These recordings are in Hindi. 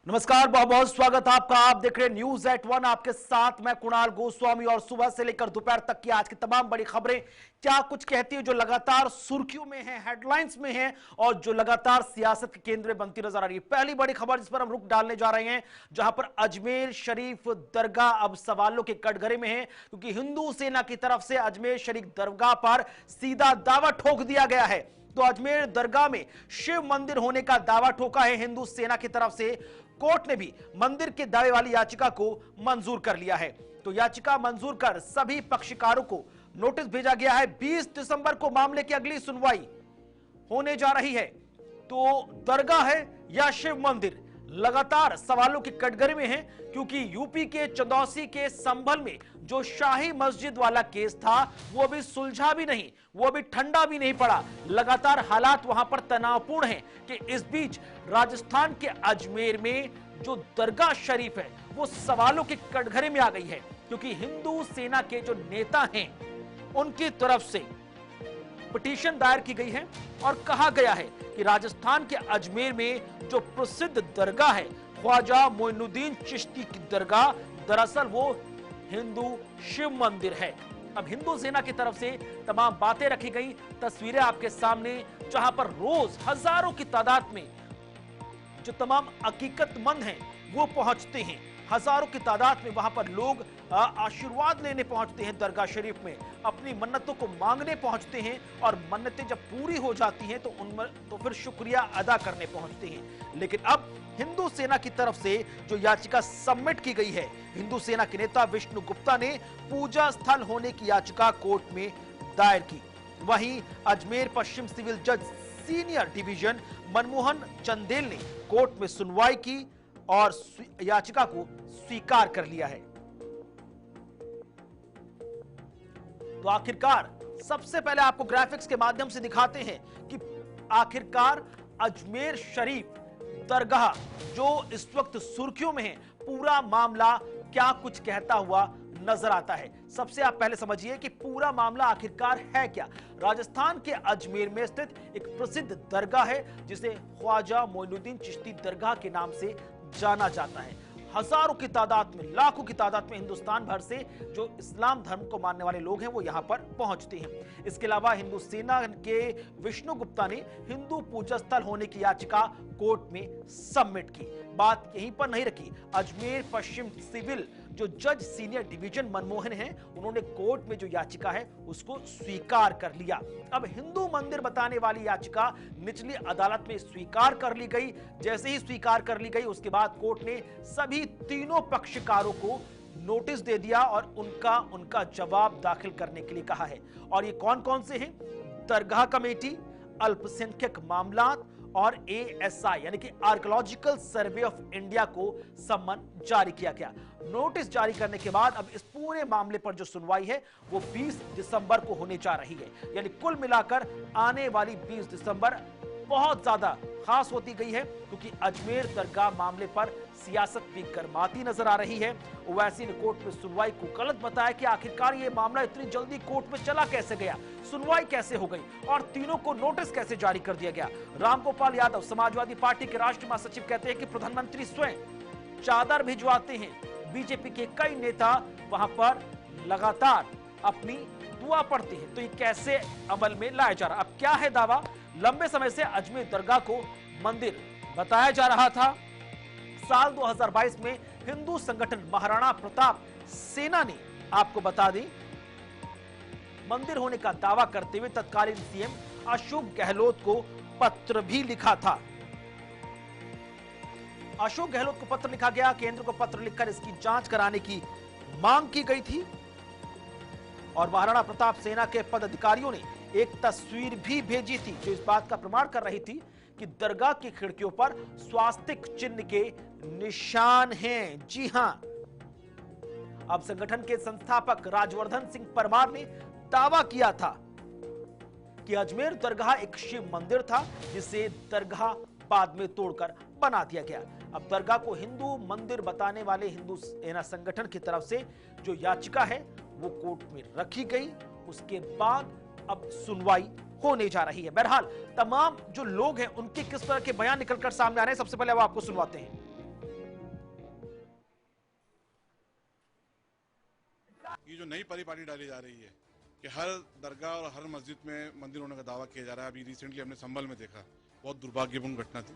नमस्कार, बहुत बहुत स्वागत है आपका। आप देख रहे हैं न्यूज एट वन। आपके साथ मैं कुणाल गोस्वामी और सुबह से लेकर दोपहर तक की आज की तमाम बड़ी खबरें क्या कुछ कहती है, जो लगातार सुर्खियों में है, हेडलाइंस में है और जो लगातार सियासत के केंद्र में बनती नजर आ रही है। पहली बड़ी खबर जिस पर हम रुख डालने जा रहे हैं, जहां पर अजमेर शरीफ दरगाह अब सवालों के कटघरे में है, क्योंकि हिंदू सेना की तरफ से अजमेर शरीफ दरगाह पर सीधा दावा ठोक दिया गया है। तो अजमेर दरगाह में शिव मंदिर होने का दावा ठोका है हिंदू सेना की तरफ से। कोर्ट ने भी मंदिर के दावे वाली याचिका को मंजूर कर लिया है। तो याचिका मंजूर कर सभी पक्षकारों को नोटिस भेजा गया है। 20 दिसंबर को मामले की अगली सुनवाई होने जा रही है। तो दरगाह है या शिव मंदिर, लगातार सवालों की कटघरे में है, क्योंकि यूपी के चंदौसी के संभल में जो शाही मस्जिद वाला केस था वो अभी सुलझा भी नहीं, वो अभी ठंडा भी नहीं पड़ा। लगातार हालात वहां पर तनावपूर्ण हैं कि इस बीच राजस्थान के अजमेर में जो दरगाह शरीफ है वो सवालों के कटघरे में आ गई है, क्योंकि हिंदू सेना के जो नेता हैं उनकी तरफ से पिटीशन दायर की गई है और कहा गया है कि राजस्थान के अजमेर में जो प्रसिद्ध दरगाह है ख्वाजा मोइनुद्दीन चिश्ती की दरगाह, दरअसल वो हिंदू शिव मंदिर है। अब हिंदू सेना की तरफ से तमाम बातें रखी गई, तस्वीरें आपके सामने, जहां पर रोज हजारों की तादाद में जो तमाम हकीकतमंद हैं वो पहुंचते हैं। हजारों की तादाद में वहां पर लोग आशीर्वाद लेने पहुंचते हैं दरगाह शरीफ में, अपनी मन्नतों को मांगने पहुंचते हैं और मन्नतें जब पूरी हो जाती हैं तो फिर शुक्रिया अदा करने पहुंचते हैं। लेकिन अब हिंदू सेना की तरफ से जो याचिका सबमिट की गई है, हिंदू सेना के नेता विष्णु गुप्ता ने पूजा स्थल होने की याचिका कोर्ट में दायर की। वहीं अजमेर पश्चिम सिविल जज सीनियर डिवीजन मनमोहन चंदेल ने कोर्ट में सुनवाई की और याचिका को स्वीकार कर लिया है। तो आखिरकार सबसे पहले आपको ग्राफिक्स के माध्यम से दिखाते हैं कि आखिरकार अजमेर शरीफ दरगाह जो इस वक्त सुर्खियों में है, पूरा मामला क्या कुछ कहता हुआ नजर आता है। सबसे आप पहले समझिए कि पूरा मामला आखिरकार है क्या। राजस्थान के अजमेर में स्थित एक प्रसिद्ध दरगाह है जिसे ख्वाजा मोइनुद्दीन चिश्ती दरगाह के नाम से जाना जाता है। हजारों की तादाद में, लाखों की तादाद में हिंदुस्तान भर से जो इस्लाम धर्म को मानने वाले लोग हैं वो यहां पर पहुंचते हैं। इसके अलावा हिंदू सेना के विष्णु गुप्ता ने हिंदू पूजा स्थल होने की याचिका कोर्ट में सबमिट की। बात यहीं पर नहीं रखी, अजमेर पश्चिम सिविल जो जज सीनियर डिवीजन मनमोहन हैं, उन्होंने कोर्ट में जो याचिका है उसको स्वीकार कर लिया। अब हिंदू मंदिर बताने वाली याचिका निचली अदालत में स्वीकार कर ली गई। जैसे ही स्वीकार कर ली गई उसके बाद कोर्ट ने सभी तीनों पक्षकारों को नोटिस दे दिया और उनका जवाब दाखिल करने के लिए कहा है। और ये कौन कौन से हैं? दरगाह कमेटी, अल्पसंख्यक मामलात और ASI यानी कि आर्कियोलॉजिकल सर्वे ऑफ इंडिया को सम्मन जारी किया गया। नोटिस जारी करने के बाद अब इस पूरे मामले पर जो सुनवाई है वो 20 दिसंबर को होने जा रही है। यानी कुल मिलाकर आने वाली 20 दिसंबर बहुत ज्यादा खास होती गई है, क्योंकि अजमेर दरगाह मामले पर सियासत भी गर्माती नजर आ रही है। ओवैसी ने कोर्ट में सुनवाई को गलत बताया कि आखिरकार ये मामला इतनी जल्दी कोर्ट में चला कैसे गया, सुनवाई कैसे हो गई और तीनों को नोटिस कैसे जारी कर दिया गया। रामगोपाल यादव समाजवादी पार्टी के राष्ट्रीय महासचिव कहते हैं कि प्रधानमंत्री स्वयं चादर भिजवाते हैं। बीजेपी के कई नेता वहां पर लगातार अपनी दुआ पढ़ते हैं, तो ये कैसे अमल में लाया जा रहा। अब क्या है दावा? लंबे समय से अजमेर दरगाह को मंदिर बताया जा रहा था। साल 2022 में हिंदू संगठन महाराणा प्रताप सेना ने, आपको बता दें, मंदिर होने का दावा करते हुए तत्कालीन सीएम अशोक गहलोत को पत्र भी लिखा था। अशोक गहलोत को पत्र लिखा गया, केंद्र को पत्र लिखकर इसकी जांच कराने की मांग की गई थी और महाराणा प्रताप सेना के पदाधिकारियों ने एक तस्वीर भी भेजी थी जो इस बात का प्रमाण कर रही थी कि दरगाह की खिड़कियों पर स्वास्तिक चिन्ह के निशान हैं। जी हां, अब संगठन के संस्थापक राजवर्धन सिंह परमार ने दावा किया था कि अजमेर दरगाह एक शिव मंदिर था जिसे दरगाह बाद में तोड़कर बना दिया गया। अब दरगाह को हिंदू मंदिर बताने वाले हिंदू सेना संगठन की तरफ से जो याचिका है वो कोर्ट में रखी गई। उसके बाद अब सुनवाई होने जा रही है। बहरहाल तमाम जो लोग हैं उनके किस तरह के बयान निकलकर सामने आ रहे हैं, सबसे पहले वो आपको सुनवाते हैं। ये जो नई परिपाटी डाली जा रही है कि हर दरगाह और हर मस्जिद में मंदिर होने का दावा किया जा रहा है। अभी रिसेंटली हमने संभल में देखा, बहुत दुर्भाग्यपूर्ण घटना थी,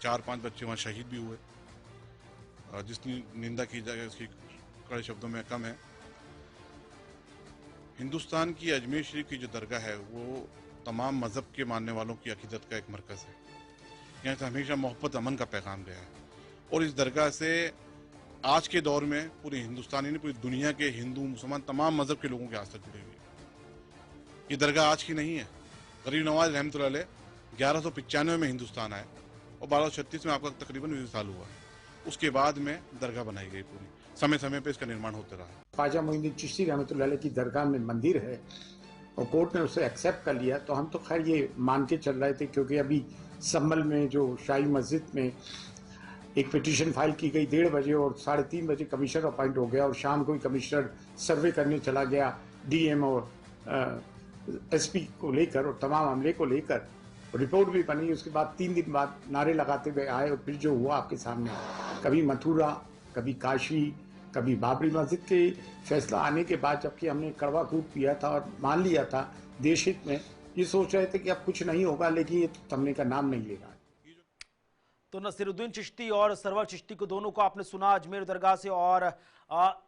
4-5 बच्चे वहाँ शहीद भी हुए। जिसकी निंदा की जाए उसकी कड़े शब्दों में कम है। हिंदुस्तान की अजमेर शरीफ की जो दरगाह है वो तमाम मज़हब के मानने वालों की अकीदत का एक मरकज़ है। यहाँ से हमेशा मोहब्बत अमन का पैगाम गया है और इस दरगाह से आज के दौर में पूरे हिंदुस्तानी ने पूरी दुनिया के हिंदू मुसलमान तमाम मज़हब के लोगों के आस्था जुड़ी हुई है। ये दरगाह आज की नहीं है। गरीब नवाज रहमतुल्लाह अलैह 1195 में हिंदुस्तान आए और 1236 में आपका तकरीबन 20 साल हुआ। उसके बाद में दरगाह बनाई गई, पूरी समय समय पे इसका निर्माण होता रहा। ख्वाजा मोइनुद्दीन चिश्ती रहमतुल्लाह अलैह की दरगाह में मंदिर है और कोर्ट ने उसे एक्सेप्ट कर लिया, तो हम तो खैर ये मान के चल रहे थे, क्योंकि अभी संभल में जो शाही मस्जिद में एक पिटीशन फाइल की गई 1:30 बजे और 3:30 बजे कमिश्नर अपॉइंट हो गया और शाम को ही कमिश्नर सर्वे करने चला गया डीएम और एसपी को लेकर और तमाम अमले को लेकर। रिपोर्ट भी बनी, उसके बाद 3 दिन बाद नारे लगाते हुए आए और फिर जो हुआ आपके सामने, कभी मथुरा, कभी काशी, कभी बाबरी मस्जिद के फैसला आने के बाद जबकि हमने कड़वा दूध पिया था और मान लिया था देश हित में, ये सोच रहे थे कि अब कुछ नहीं होगा, लेकिन ये थमने का नाम नहीं ले रहा। तो नसीरुद्दीन चिश्ती और सरवर चिश्ती को दोनों को आपने सुना अजमेर दरगाह से, और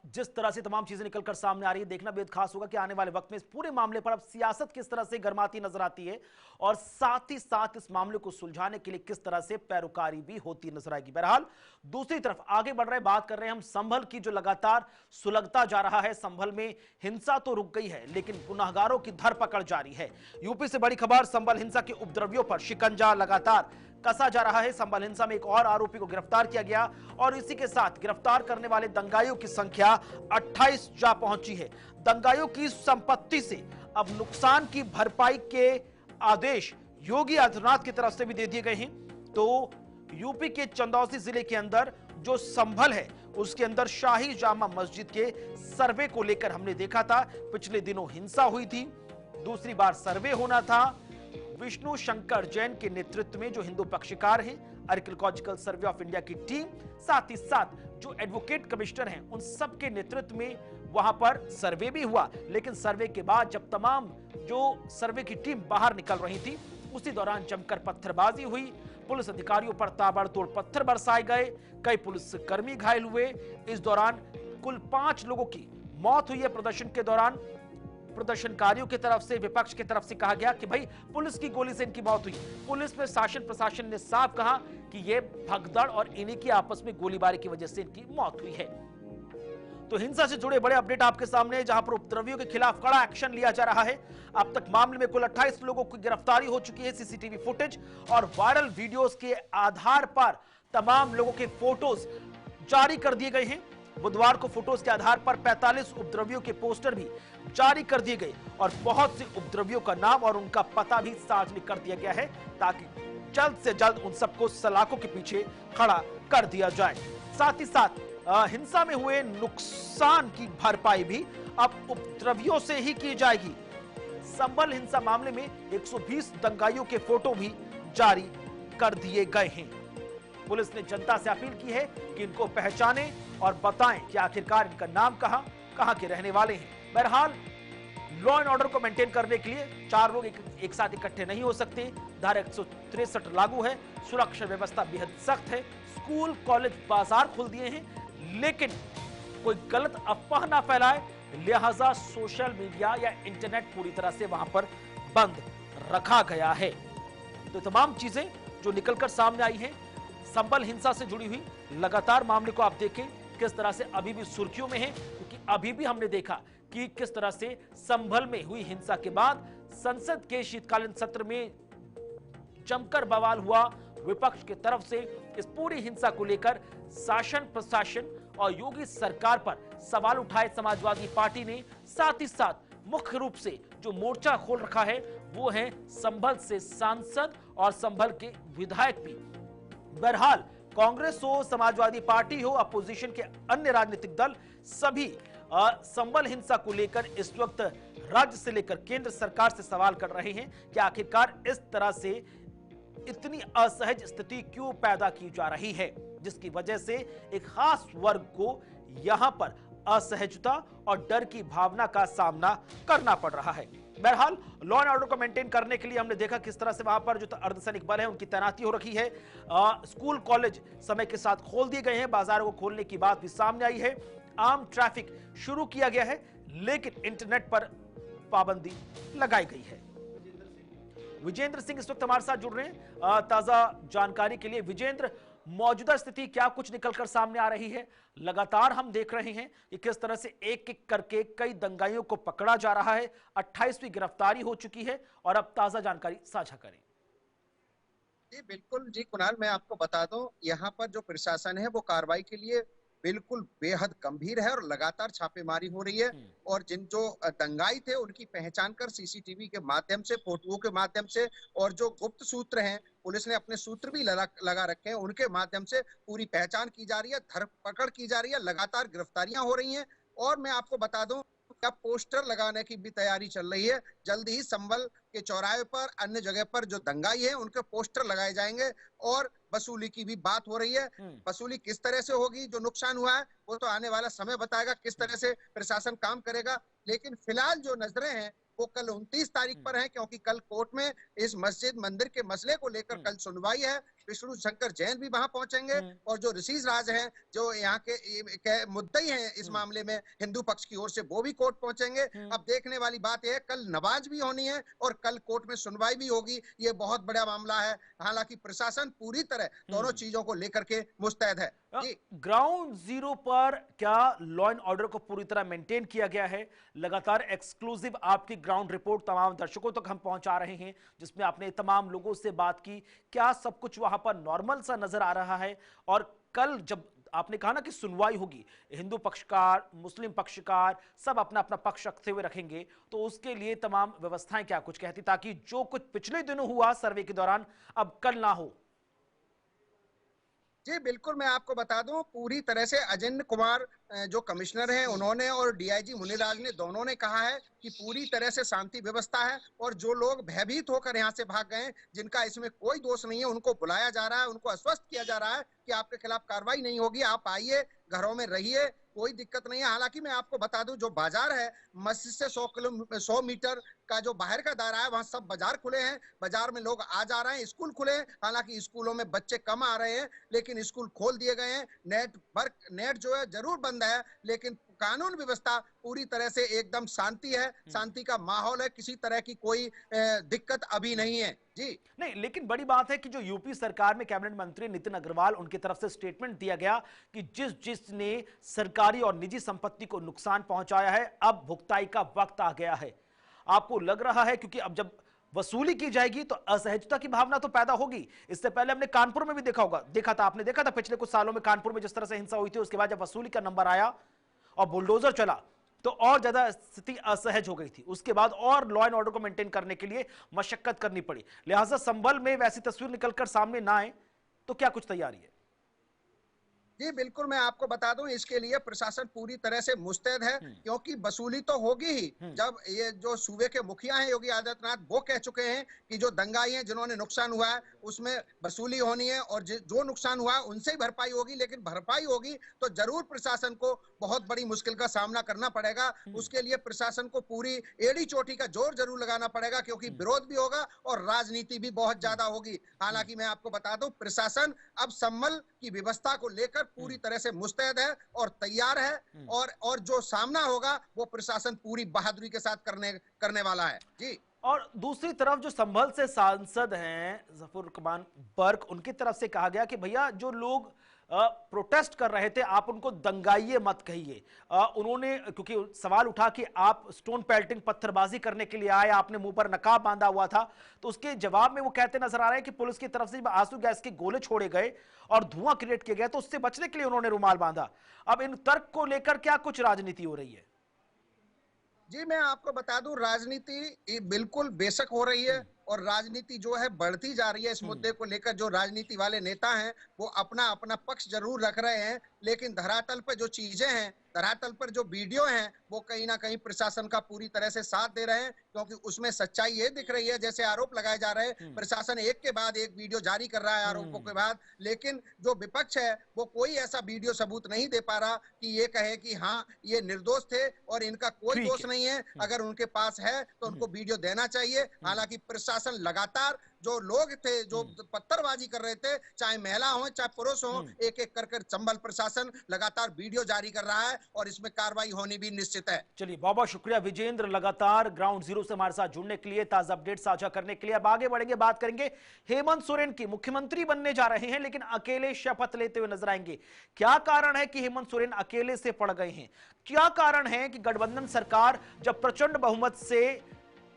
जिस तरह से तमाम चीजें निकलकर सामने आ रही है, देखना बेहद खास होगा कि आने वाले वक्त में इस पूरे मामले पर अब सियासत किस तरह से गर्माती नजर आती है और साथ ही साथ इस मामले को सुलझाने के लिए किस तरह से पैरोकारी भी होती नजर आएगी। बहरहाल दूसरी तरफ आगे बढ़ रहे, बात कर रहे हैं हम संभल की, जो लगातार सुलगता जा रहा है। संभल में हिंसा तो रुक गई है लेकिन गुनाहगारों की धरपकड़ जारी है। यूपी से बड़ी खबर, संभल हिंसा के उपद्रवियों पर शिकंजा लगातार कसा जा रहा है। संभल हिंसा में एक और आरोपी को गिरफ्तार किया गया और इसी के साथ गिरफ्तार करने वाले दंगाइयों की संख्या 28 जा पहुंची है। दंगाइयों की संपत्ति से अब नुकसान की भरपाई के आदेश योगी आदित्यनाथ की तरफ से भी दे दिए गए हैं। तो यूपी के चंदौसी जिले के अंदर जो संभल है उसके अंदर शाही जामा मस्जिद के सर्वे को लेकर हमने देखा था, पिछले दिनों हिंसा हुई थी, दूसरी बार सर्वे होना था। विष्णु शंकर जैन के नेतृत्व में जो हिंदू पक्षकार हैं, आर्कियोलॉजिकल सर्वे ऑफ इंडिया की टीम, साथ ही साथ जो एडवोकेट कमिश्नर हैं, उन सब के नेतृत्व में वहां पर सर्वे भी हुआ। लेकिन सर्वे के बाद जब तमाम जो सर्वे की टीम बाहर निकल रही थी, उसी दौरान जमकर पत्थरबाजी हुई, पुलिस अधिकारियों पर ताबड़तोड़ पत्थर बरसाए गए, कई पुलिसकर्मी घायल हुए। इस दौरान कुल 5 लोगों की मौत हुई है। प्रदर्शन के दौरान प्रदर्शनकारियों की तरफ से, विपक्ष की तरफ से कहा गया कि भाई पुलिस की गोली से इनकी मौत हुई। पुलिस में शासन प्रशासन ने साफ कहा कि यह भगदड़ और इन्हीं की आपस में गोलीबारी की वजह से इनकी मौत हुई है। तो हिंसा से जुड़े बड़े अपडेट आपके सामने, जहां पर उपद्रवियों के खिलाफ कड़ा एक्शन लिया जा रहा है। अब तक मामले में कुल 28 लोगों की गिरफ्तारी हो चुकी है। सीसीटीवी फुटेज और वायरल वीडियोस के आधार पर तमाम लोगों के फोटोज जारी कर दिए गए हैं। बुधवार को फोटोज के आधार पर 45 उपद्रवियों के पोस्टर भी जारी कर दिए गए और बहुत से उपद्रवियों का नाम और उनका पता भी सार्वजनिक कर दिया गया है, ताकि जल्द से जल्द उन सबको सलाखों के पीछे खड़ा कर दिया जाए। साथ ही साथ हिंसा में हुए नुकसान की भरपाई भी अब उपद्रवियों से ही की जाएगी। संभल हिंसा मामले में 120 दंगाइयों के फोटो भी जारी कर दिए गए हैं। पुलिस ने जनता से अपील की है कि इनको पहचाने और बताएं कि आखिरकार इनका नाम कहां के रहने वाले हैं। बहरहाल लॉ एंड ऑर्डर को मेंटेन करने के लिए 4 लोग एक साथ इकट्ठे नहीं हो सकते। धारा 163 लागू है, सुरक्षा व्यवस्था बेहद सख्त है, स्कूल कॉलेज बाजार खोल दिए हैं, लेकिन कोई गलत अफवाह ना फैलाए, लिहाजा सोशल मीडिया या इंटरनेट पूरी तरह से वहां पर बंद रखा गया है। तो तमाम चीजें जो निकलकर सामने आई हैं संभल हिंसा से जुड़ी हुई, लगातार मामले को आप देखें किस तरह से अभी भी सुर्खियों में है, क्योंकि अभी भी हमने देखा कि किस तरह से संभल में हुई हिंसा के बाद संसद के शीतकालीन सत्र में जमकर बवाल हुआ। विपक्ष की तरफ से इस पूरी हिंसा को लेकर शासन प्रशासन और योगी सरकार पर सवाल उठाए समाजवादी पार्टी ने। साथ ही साथ मुख्य रूप से जो मोर्चा खोल रखा है वो है संभल से सांसद और संभल के विधायक भी। बहरहाल कांग्रेस हो, समाजवादी पार्टी हो, अपोजिशन के अन्य राजनीतिक दल, सभी संभल हिंसा को लेकर इस वक्त राज्य से लेकर केंद्र सरकार से सवाल कर रहे हैं कि आखिरकार इस तरह से इतनी असहज स्थिति क्यों पैदा की जा रही है, जिसकी वजह से एक खास वर्ग को यहां पर असहजता और डर की भावना का सामना करना पड़ रहा है। बहरहाल लॉ एंड ऑर्डर को मेंटेन करने के लिए हमने देखा किस तरह से वहां पर जो अर्धसैनिक बल है उनकी तैनाती हो रखी है। स्कूल कॉलेज समय के साथ खोल दिए गए हैं, बाजारों को खोलने की बात भी सामने आई है, आम ट्रैफिक शुरू किया गया है, लेकिन इंटरनेट पर पाबंदी लगाई गई है। विजेंद्र सिंह इस वक्त हमारे साथ जुड़ रहे हैं ताजा जानकारी के लिए। विजेंद्र, मौजूदा स्थिति क्या कुछ निकलकर सामने आ रही है? लगातार हम देख रहे हैं कि किस तरह से एक एक करके कई दंगाइयों को पकड़ा जा रहा है, 28वीं गिरफ्तारी हो चुकी है, और अब ताजा जानकारी साझा करें। जी बिल्कुल जी कुणाल, मैं आपको बता दूं, यहाँ पर जो प्रशासन है वो कार्रवाई के लिए बिल्कुल बेहद गंभीर है और लगातार छापेमारी हो रही है। और जिन जो दंगाई थे उनकी पहचान कर सीसीटीवी के माध्यम से, फोटोओं के माध्यम से, और जो गुप्त सूत्र हैं, पुलिस ने अपने सूत्र भी लगा रखे हैं, उनके माध्यम से पूरी पहचान की जा रही है, धरपकड़ की जा रही है, लगातार गिरफ्तारियां हो रही हैं। और मैं आपको बता दूं, क्या पोस्टर लगाने की भी तैयारी चल रही है। जल्द ही संभल के चौराहे पर, अन्य जगह पर जो दंगाई है उनके पोस्टर लगाए जाएंगे और वसूली की भी बात हो रही है। वसूली किस तरह से होगी, जो नुकसान हुआ है वो तो आने वाला समय बताएगा किस तरह से प्रशासन काम करेगा। लेकिन फिलहाल जो नजरें हैं वो कल 29 तारीख पर है, क्योंकि कल कोर्ट में इस मस्जिद मंदिर के मसले को लेकर कल सुनवाई है। विष्णु शंकर जैन भी वहां पहुंचेंगे और जो ऋषिज राज हैं, जो यहाँ के मुद्दई हैं इस मामले में हिंदू पक्ष की ओर से, वो भी कोर्ट पहुंचेंगे। अब देखने वाली बात यह है, कल नमाज भी होनी है और कल कोर्ट में सुनवाई भी होगी। ये बहुत बड़ा मामला है। हालांकि प्रशासन पूरी तरह दोनों चीजों को लेकर के मुस्तैद है। ग्राउंड जीरो पर क्या लॉ एंड ऑर्डर को पूरी तरह मेंटेन किया गया है? लगातार एक्सक्लूसिव आपकी ग्राउंड रिपोर्ट तमाम दर्शकों तक हम पहुंचा रहे हैं, जिसमें आपने तमाम लोगों से बात की। क्या सब कुछ वहां पर नॉर्मल सा नजर आ रहा है? और कल जब आपने कहा ना कि सुनवाई होगी, हिंदू पक्षकार, मुस्लिम पक्षकार सब अपना अपना पक्ष रखते हुए रखेंगे, तो उसके लिए तमाम व्यवस्थाएं क्या कुछ कहती, ताकि जो कुछ पिछले दिनों हुआ सर्वे के दौरान अब कल ना हो? जी बिल्कुल, मैं आपको बता दूं, पूरी तरह से अजेंद्र कुमार जो कमिश्नर हैं उन्होंने और डीआईजी मुनिराज ने, दोनों ने कहा है कि पूरी तरह से शांति व्यवस्था है और जो लोग भयभीत होकर यहां से भाग गए, जिनका इसमें कोई दोष नहीं है, उनको बुलाया जा रहा है, उनको आश्वस्त किया जा रहा है कि आपके खिलाफ कार्रवाई नहीं होगी, आप आइए, घरों में रहिए, कोई दिक्कत नहीं है। हालांकि मैं आपको बता दूं, जो बाजार है मस्जिद से 100 मीटर का जो बाहर का दायरा है, वहां सब बाजार खुले हैं, बाजार में लोग आ जा रहे हैं, स्कूल खुले हैं। हालांकि स्कूलों में बच्चे कम आ रहे हैं, लेकिन स्कूल खोल दिए गए हैं। नेट जो है जरूर बंद है, लेकिन कानून व्यवस्था पूरी तरह से एकदम शांति है, शांति का माहौल है, किसी तरह की कोई दिक्कत अभी नहीं है। जी नहीं, लेकिन बड़ी बात है कि जो यूपी सरकार में कैबिनेट मंत्री नितिन अग्रवाल, उनकी तरफ से स्टेटमेंट दिया गया कि जिसने सरकारी और निजी संपत्ति को नुकसान पहुंचाया है, अब भुगताई का वक्त आ गया है। आपको लग रहा है, क्योंकि अब जब वसूली की जाएगी तो असहजता की भावना तो पैदा होगी। इससे पहले हमने कानपुर में भी देखा था आपने देखा था पिछले कुछ सालों में कानपुर में जिस तरह से हिंसा हुई थी, उसके बाद जब वसूली का नंबर आया और बुलडोजर चला तो और ज्यादा स्थिति असहज हो गई थी। उसके बाद और लॉ एंड ऑर्डर को मेंटेन करने के लिए मशक्कत करनी पड़ी। लिहाजा संभल में वैसी तस्वीर निकलकर सामने ना आए तो क्या कुछ तैयारी है? जी बिल्कुल, मैं आपको बता दूं, इसके लिए प्रशासन पूरी तरह से मुस्तैद है, क्योंकि वसूली तो होगी ही। जब ये जो सूबे के मुखिया हैं योगी आदित्यनाथ, वो कह चुके हैं कि जो दंगाई हैं, जिन्होंने नुकसान हुआ है, उसमें वसूली होनी है और जो नुकसान हुआ है उनसे ही भरपाई होगी। लेकिन भरपाई होगी तो जरूर प्रशासन को बहुत बड़ी मुश्किल का सामना करना पड़ेगा। उसके लिए प्रशासन को पूरी एड़ी चोटी का जोर जरूर लगाना पड़ेगा, क्योंकि विरोध भी होगा और राजनीति भी बहुत ज्यादा होगी। हालांकि मैं आपको बता दूं, प्रशासन अब संभल की व्यवस्था को लेकर पूरी तरह से मुस्तैद है और तैयार है, और जो सामना होगा वो प्रशासन पूरी बहादुरी के साथ करने वाला है। जी। और दूसरी तरफ जो संभल से सांसद हैं जफर कमान बर्क, उनकी तरफ से कहा गया कि भैया जो लोग प्रोटेस्ट कर रहे थे आप उनको दंगाइए मत कहिए। उन्होंने, क्योंकि सवाल उठा कि आप स्टोन पेल्टिंग पत्थरबाजी करने के लिए आए, आपने मुंह पर नकाब बांधा हुआ था, तो उसके जवाब में वो कहते नजर आ रहे हैं कि पुलिस की तरफ से आंसू गैस के गोले छोड़े गए और धुआं क्रिएट किया गया, तो उससे बचने के लिए उन्होंने रुमाल बांधा। अब इन तर्क को लेकर क्या कुछ राजनीति हो रही है? जी मैं आपको बता दूं, राजनीति बिल्कुल बेशक हो रही है और राजनीति जो है बढ़ती जा रही है। इस मुद्दे को लेकर जो राजनीति वाले नेता हैं वो अपना अपना पक्ष जरूर रख रहे हैं, लेकिन धरातल पर जो चीजें हैं, धरातल पर जो वीडियो हैं, वो कहीं ना कहीं प्रशासन का पूरी तरह से साथ दे रहे हैं, क्योंकि उसमें सच्चाई ये दिख रही है, जैसे आरोप लगाए जा रहे हैं, प्रशासन एक के बाद एक वीडियो जारी कर रहा है आरोपों के बाद, लेकिन जो विपक्ष है वो कोई ऐसा वीडियो सबूत नहीं दे पा रहा कि ये कहे कि हाँ ये निर्दोष थे और इनका कोई दोष नहीं है। अगर उनके पास है तो उनको वीडियो देना चाहिए। हालांकि प्रशासन लगातार जो लोग थे जो पत्थरबाजी कर रहे थे, चाहे महिला हो चाहे पुरुष हो, एक एक कर चंबल प्रशासन लगातार वीडियो जारी कर रहा है और इसमें कार्रवाई होनी भी निश्चित है। चलिए बहुत बहुत शुक्रिया विजेंद्र, लगातार ग्राउंड जीरो से हमारे साथ जुड़ने के लिए, ताजा अपडेट साझा करने के लिए। अब आगे बढ़ेंगे, बात करेंगे हेमंत सोरेन की। मुख्यमंत्री बनने जा रहे हैं लेकिन अकेले शपथ लेते हुए नजर आएंगे। क्या कारण है कि हेमंत सोरेन अकेले से पड़ गए हैं? क्या कारण है कि गठबंधन सरकार जब प्रचंड बहुमत से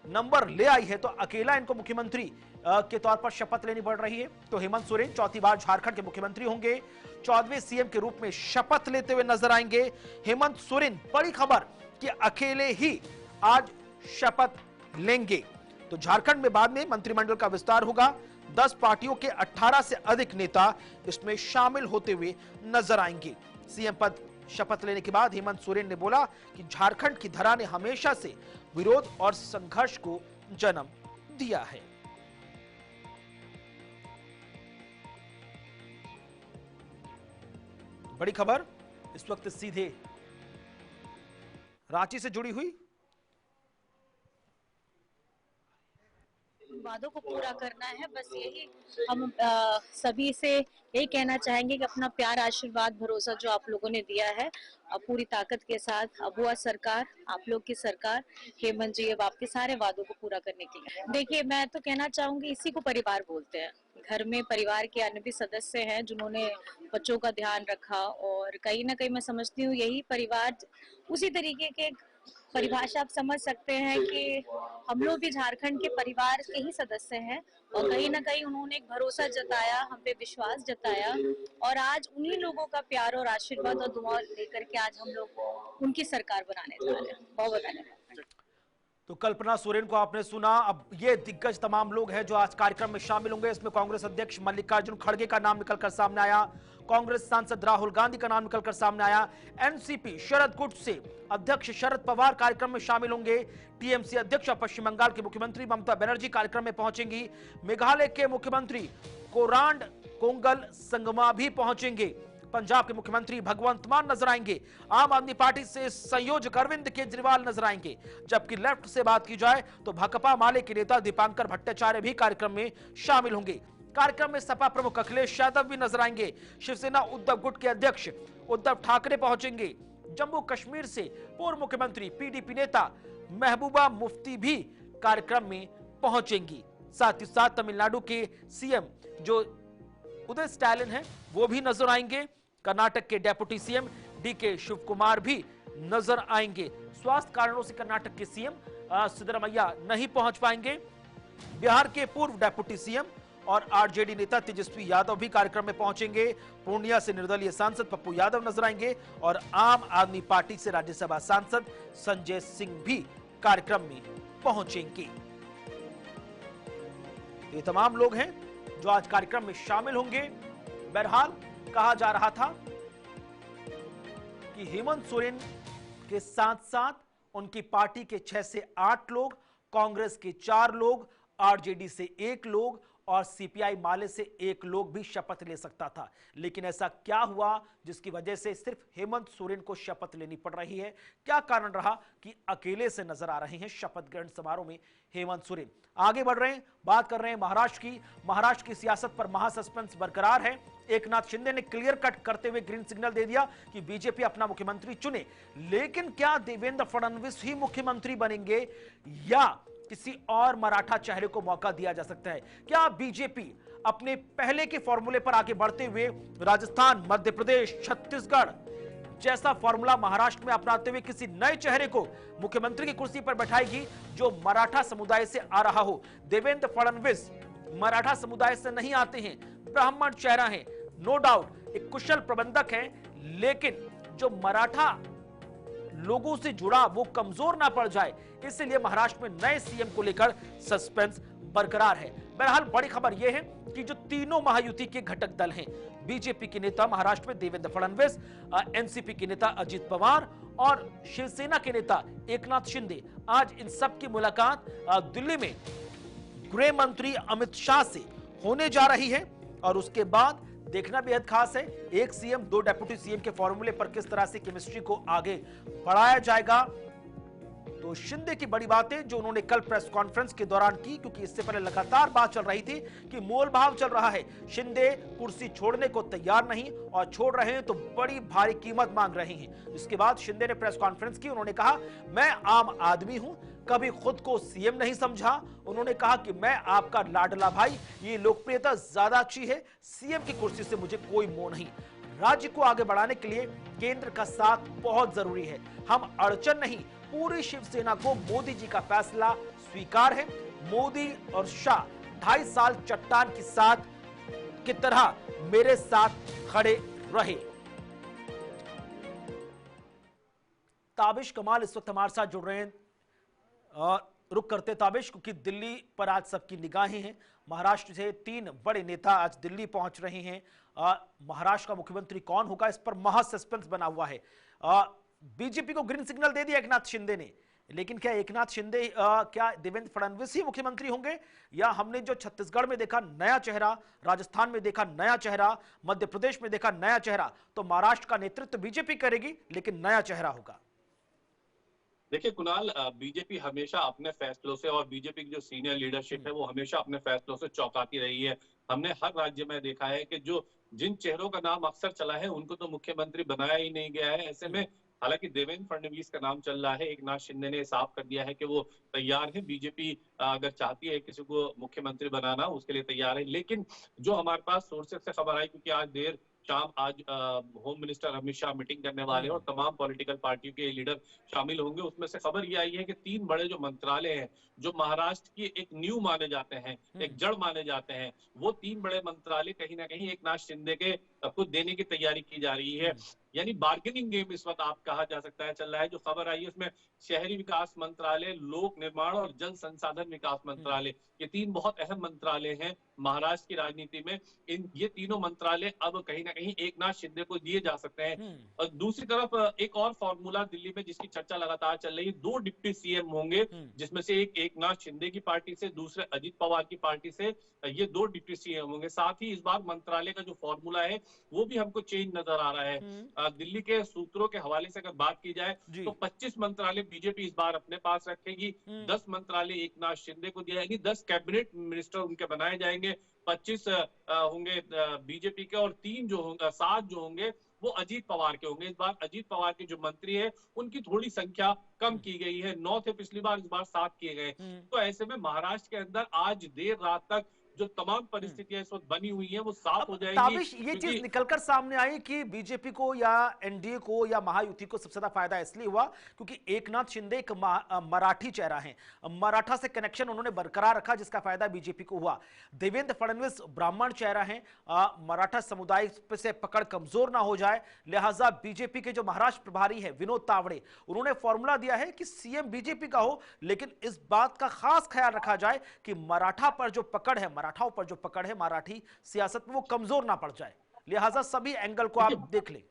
नंबर ले आई है तो अकेला इनको मुख्यमंत्री के तौर पर शपथ लेनी पड़ रही है? तो हेमंत सोरेन चौथी बार झारखंड के मुख्यमंत्री होंगे, 14वें सीएम के रूप में शपथ लेते हुए नजर आएंगे हेमंत सोरेन। बड़ी खबर कि अकेले ही आज शपथ लेंगे। तो झारखंड में बाद में मंत्रिमंडल का विस्तार होगा। 10 पार्टियों के 18 से अधिक नेता इसमें शामिल होते हुए नजर आएंगे। सीएम पद शपथ लेने के बाद हेमंत सोरेन ने बोला कि झारखंड की धरा ने हमेशा से विरोध और संघर्ष को जन्म दिया है। बड़ी खबर इस वक्त सीधे रांची से जुड़ी हुई। वादों को पूरा करना है, बस यही हम सभी से यही कहना चाहेंगे कि अपना प्यार, आशीर्वाद, भरोसा जो आप लोगों ने दिया है पूरी ताकत के साथ अब हुआ सरकार, आप लोग की सरकार, हेमंत जी अब आपके सारे वादों को पूरा करने के लिए। देखिए मैं तो कहना चाहूंगी इसी को परिवार बोलते हैं। घर में परिवार के अन्य भी सदस्य हैं जिन्होंने बच्चों का ध्यान रखा और कहीं ना कहीं मैं समझती हूँ यही परिवार, उसी तरीके के परिभाषा आप समझ सकते हैं कि हम लोग भी झारखंड के परिवार के ही सदस्य हैं और कहीं ना कहीं उन्होंने एक भरोसा जताया, हम पे विश्वास जताया और आज उन्हीं लोगों का प्यार और आशीर्वाद और दुआ लेकर के आज हम लोग उनकी सरकार बनाने जा रहे हैं। बहुत धन्यवाद। तो कल्पना सोरेन को आपने सुना। अब ये दिग्गज तमाम लोग हैं जो आज कार्यक्रम में शामिल होंगे। इसमें कांग्रेस अध्यक्ष मल्लिकार्जुन खड़गे का नाम निकलकर सामने आया, कांग्रेस सांसद राहुल गांधी का नाम निकलकर सामने आया, एनसीपी शरद गुट से अध्यक्ष शरद पवार कार्यक्रम में शामिल होंगे, टीएमसी अध्यक्ष और पश्चिम बंगाल की मुख्यमंत्री ममता बनर्जी कार्यक्रम में पहुंचेंगी, मेघालय के मुख्यमंत्री कोरांड कोंगल संगमा भी पहुंचेंगे, पंजाब के मुख्यमंत्री भगवंत मान नजर आएंगे, आम आदमी पार्टी से संयोजक अरविंद केजरीवाल नजर आएंगे। जबकि लेफ्ट से बात की जाए तो भाकपा माले के नेता दीपांकर भट्टाचार्य भी कार्यक्रम में शामिल होंगे। कार्यक्रम में सपा प्रमुख अखिलेश यादव भी नजर आएंगे, शिवसेना उद्धव गुट के अध्यक्ष उद्धव ठाकरे पहुंचेंगे, जम्मू कश्मीर से पूर्व मुख्यमंत्री पीडीपी नेता महबूबा मुफ्ती भी कार्यक्रम में पहुंचेंगी। साथ ही साथ तमिलनाडु के सीएम जो उदय स्टालिन है वो भी नजर आएंगे, कर्नाटक के deputy CM DK Shivakumar भी नजर आएंगे। स्वास्थ्य कारणों से कर्नाटक के सीएम सिद्धरामैया नहीं पहुंच पाएंगे। बिहार के पूर्व डेप्यूटी सीएम और आरजेडी नेता तेजस्वी यादव भी कार्यक्रम में पहुंचेंगे। पूर्णिया से निर्दलीय सांसद पप्पू यादव नजर आएंगे और आम आदमी पार्टी से राज्यसभा सांसद संजय सिंह भी कार्यक्रम में पहुंचेंगे। ये तमाम लोग हैं जो आज कार्यक्रम में शामिल होंगे। बहरहाल कहा जा रहा था कि हेमंत सोरेन के साथ साथ उनकी पार्टी के 6 से 8 लोग, कांग्रेस के 4 लोग, आरजेडी से 1 लोग और सीपीआई माले से 1 लोग भी शपथ ले सकता था। लेकिन ऐसा क्या हुआ जिसकी वजह से सिर्फ हेमंत सोरेन को शपथ लेनी पड़ रही है? क्या कारण रहा कि अकेले से नजर आ रहे हैं शपथ ग्रहण समारोह में हेमंत सोरेन? आगे बढ़ रहे हैं, बात कर रहे हैं महाराष्ट्र की। महाराष्ट्र की सियासत पर महासस्पेंस बरकरार है। एकनाथ शिंदे ने क्लियर कट करते हुए ग्रीन सिग्नल दे दिया कि बीजेपी अपना मुख्यमंत्री चुने। लेकिन क्या देवेंद्र फडणवीस ही मुख्यमंत्री बनेंगे या किसी और मराठा चेहरे को मौका दिया जा सकता है? क्या बीजेपी अपने पहले के फॉर्मूले पर आगे बढ़ते हुए राजस्थान, मध्य प्रदेश, छत्तीसगढ़ जैसा फॉर्मूला महाराष्ट्र में अपनाते हुए किसी नए चेहरे को मुख्यमंत्री की कुर्सी पर बैठाएगी जो मराठा समुदाय से आ रहा हो? देवेंद्र फडणवीस मराठा समुदाय से नहीं आते हैं, ब्राह्मण चेहरा है, नो डाउट एक कुशल प्रबंधक है, लेकिन जो मराठा लोगों से जुड़ा वो कमजोर ना पड़ जाए, इसलिए महाराष्ट्र में नए सीएम को लेकर सस्पेंस बरकरार है। बहरहाल बड़ी खबर यह है कि जो तीनों महायुति के घटक दल हैं, बीजेपी के नेता महाराष्ट्र में देवेंद्र फडणवीस, एनसीपी के नेता अजित पवार और शिवसेना के नेता एकनाथ शिंदे, आज इन सब की मुलाकात दिल्ली में गृह मंत्री अमित शाह से होने जा रही है। और उसके बाद देखना बेहद खास है, एक सीएम दो डेप्यूटी सीएम के फॉर्मूले पर किस तरह से केमिस्ट्री को आगे बढ़ाया जाएगा। तो शिंदे की बड़ी बातें जो उन्होंने कल प्रेस कॉन्फ्रेंस के दौरान की, क्योंकि इससे पहले लगातार बात चल रही थी कि मोल भाव चल रहा है, शिंदे कुर्सी छोड़ने को तैयार नहीं और छोड़ रहे हैं तो बड़ी भारी कीमत मांग रहे हैं। इसके बाद शिंदे ने प्रेस कॉन्फ्रेंस की, उन्होंने कहा मैं आम आदमी हूं, कभी खुद को सीएम नहीं समझा। उन्होंने कहा कि मैं आपका लाडला भाई, ये लोकप्रियता ज्यादा अच्छी है, सीएम की कुर्सी से मुझे कोई मोह नहीं। राज्य को आगे बढ़ाने के लिए केंद्र का साथ बहुत जरूरी है, हम अड़चन नहीं। पूरी शिवसेना को मोदी जी का फैसला स्वीकार है। मोदी और शाह 2.5 साल चट्टान के साथ की तरह मेरे साथ खड़े रहे। ताबिश कमाल इस वक्त हमारे साथ जुड़ रहे हैं। रुक करते ताबिश, क्योंकि दिल्ली पर आज सबकी निगाहें हैं। महाराष्ट्र से 3 बड़े नेता आज दिल्ली पहुंच रहे हैं। महाराष्ट्र का मुख्यमंत्री कौन होगा, इस पर महा सस्पेंस बना हुआ है। बीजेपी को ग्रीन सिग्नल दे दिया एकनाथ शिंदे ने, लेकिन क्या एकनाथ शिंदे क्या देवेंद्र फडणवीस ही मुख्यमंत्री होंगे, या हमने जो छत्तीसगढ़ में देखा नया चेहरा, राजस्थान में देखा नया चेहरा, मध्य प्रदेश में देखा नया चेहरा, तो महाराष्ट्र का नेतृत्व बीजेपी करेगी लेकिन नया चेहरा होगा। देखिए कुणाल, बीजेपी हमेशा अपने फैसलों से, और बीजेपी की जो सीनियर लीडरशिप है वो हमेशा अपने फैसलों से चौंकाती रही है। हमने हर राज्य में देखा है कि जिन चेहरों का नाम अक्सर चला है उनको तो मुख्यमंत्री बनाया ही नहीं गया है। ऐसे में हालांकि देवेंद्र फडणवीस का नाम चल रहा है, एकनाथ शिंदे ने साफ कर दिया है कि वो तैयार है। बीजेपी अगर चाहती है किसी को मुख्यमंत्री बनाना उसके लिए तैयार है। लेकिन जो हमारे पास सोर्सेज से खबर आई, क्योंकि आज देर शाम home minister Amit Shah meeting करने वाले हैं और तमाम पॉलिटिकल पार्टियों के लीडर शामिल होंगे, उसमें से खबर ये आई है कि 3 बड़े जो मंत्रालय हैं जो महाराष्ट्र की एक नींव माने जाते हैं, एक जड़ माने जाते हैं, वो 3 बड़े मंत्रालय कहीं ना कहीं एकनाथ शिंदे के खुद देने की तैयारी की जा रही है। यानी बार्गेनिंग गेम इस वक्त आप कहा जा सकता है चल रहा है। जो खबर आई है उसमें शहरी विकास मंत्रालय, लोक निर्माण और जल संसाधन विकास मंत्रालय, ये 3 बहुत अहम मंत्रालय हैं महाराष्ट्र की राजनीति में। ये तीनों मंत्रालय अब कहीं ना कहीं एकनाथ शिंदे को दिए जा सकते हैं। और दूसरी तरफ एक और फॉर्मूला दिल्ली में जिसकी चर्चा लगातार चल रही है, 2 डिप्टी सीएम होंगे, जिसमें से एक एकनाथ शिंदे की पार्टी से, दूसरे अजित पवार की पार्टी से। ये 2 डिप्टी सीएम होंगे। साथ ही इस बार मंत्रालय का जो फॉर्मूला है वो भी हमको चेंज नजर आ रहा है। दिल्ली के सूत्रों के हवाले से अगर बात की जाए तो 25 मंत्रालय बीजेपी इस बार अपने पास रखेगी, 10 मंत्रालय एकनाथ शिंदे को दिया जाएगी, 10 कैबिनेट मिनिस्टर उनके बनाए जाएंगे, 25 होंगे बीजेपी के और 3 जो होंगे, 7 जो होंगे वो अजीत पवार के होंगे। इस बार अजीत पवार के जो मंत्री है उनकी थोड़ी संख्या कम की गई है, 9 थे पिछली बार, इस बार 7 किए गए। तो ऐसे में महाराष्ट्र के अंदर आज देर रात तक जो तमाम परिस्थितियां इस वक्त बनी हुई हैं वो साफ हो जाएंगी। ताबिश, ये चीज निकलकर सामने आई कि बीजेपी को या एनडीए को या महायुति को सबसे ज्यादा फायदा इसलिए हुआ क्योंकि एकनाथ शिंदे एक मराठी चेहरा है, मराठा से कनेक्शन उन्होंने बरकरार रखा, जिसका फायदा बीजेपी को हुआ। देवेंद्र फडणवीस ब्राह्मण चेहरा है, मराठा समुदाय से पकड़ कमजोर ना हो जाए, लिहाजा बीजेपी के जो महाराष्ट्र प्रभारी है विनोद तावड़े, उन्होंने फॉर्मूला दिया है कि सीएम बीजेपी का हो, लेकिन इस बात का खास ख्याल रखा जाए कि मराठा पर जो पकड़ है, मराठाओं पर जो पकड़ है मराठी सियासत में, वो कमजोर ना पड़ जाए। लिहाजा सभी एंगल को आप देख लें।